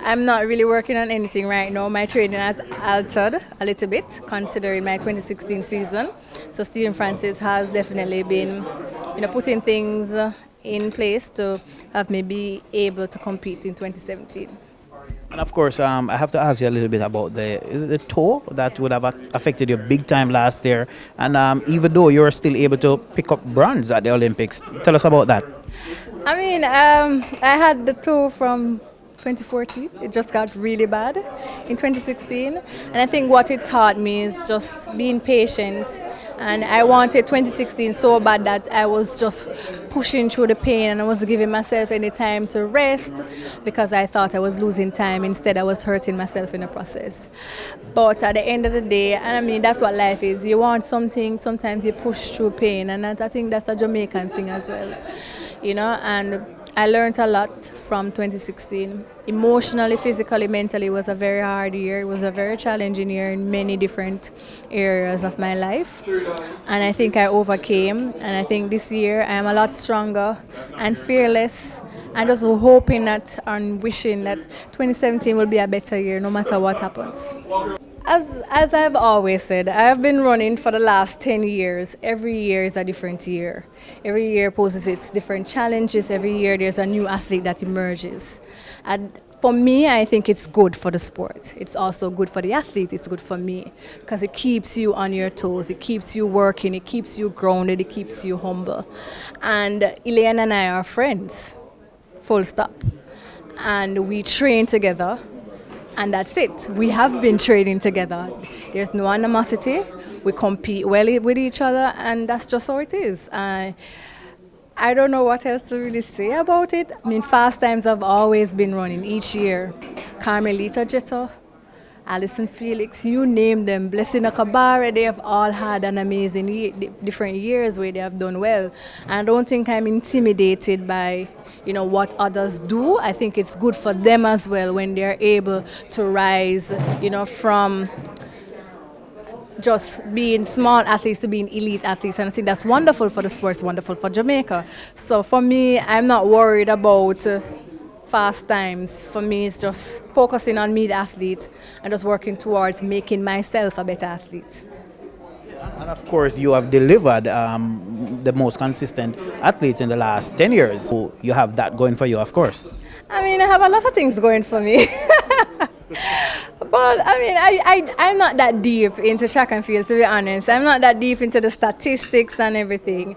I'm not really working on anything right now. My training has altered a little bit considering my 2016 season. So Stephen Francis has definitely been, putting things in place to have me be able to compete in 2017. And of course, I have to ask you a little bit about is it the toe that would have affected you big time last year. And even though you're still able to pick up bronze at the Olympics, tell us about that. I mean, I had the toe from 2014. It just got really bad in 2016. And I think what it taught me is just being patient. And I wanted 2016 so bad that I was just pushing through the pain and I was giving myself any time to rest because I thought I was losing time. Instead, I was hurting myself in the process. But at the end of the day, and I mean, that's what life is. You want something, sometimes you push through pain. And I think that's a Jamaican thing as well. And I learned a lot from 2016. Emotionally, physically, mentally, it was a very hard year. It was a very challenging year in many different areas of my life. And I think I overcame. And I think this year I am a lot stronger and fearless. And just hoping that and wishing that 2017 will be a better year no matter what happens. As I've always said, I've been running for the last 10 years. Every year is a different year. Every year poses its different challenges. Every year there's a new athlete that emerges. And for me, I think it's good for the sport. It's also good for the athlete. It's good for me because it keeps you on your toes. It keeps you working. It keeps you grounded. It keeps you humble. And Elaine and I are friends, full stop. And we train together. And that's it. We have been training together. There's no animosity. We compete well with each other, and that's just how it is. I don't know what else to really say about it. I mean, fast times have always been running each year. Carmelita Jeter, Alison Felix, you name them. Blessing Akabare, they have all had an amazing different years where they have done well. And I don't think I'm intimidated by what others do. I think it's good for them as well when they're able to rise, from just being small athletes to being elite athletes. And I think that's wonderful for the sport, it's wonderful for Jamaica. So for me, I'm not worried about fast times. For me, it's just focusing on me, the athlete, and just working towards making myself a better athlete. And of course, you have delivered the most consistent athletes in the last 10 years. So you have that going for you, of course. I mean, I have a lot of things going for me. But I mean, I'm not that deep into track and field, to be honest. I'm not that deep into the statistics and everything.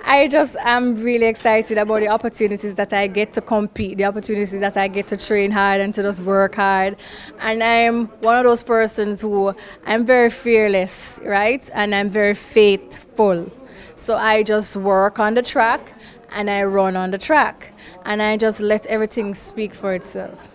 I just am really excited about the opportunities that I get to compete, the opportunities that I get to train hard and to just work hard. And I'm one of those persons who I'm very fearless, right? And I'm very faithful. So I just work on the track and I run on the track. And I just let everything speak for itself.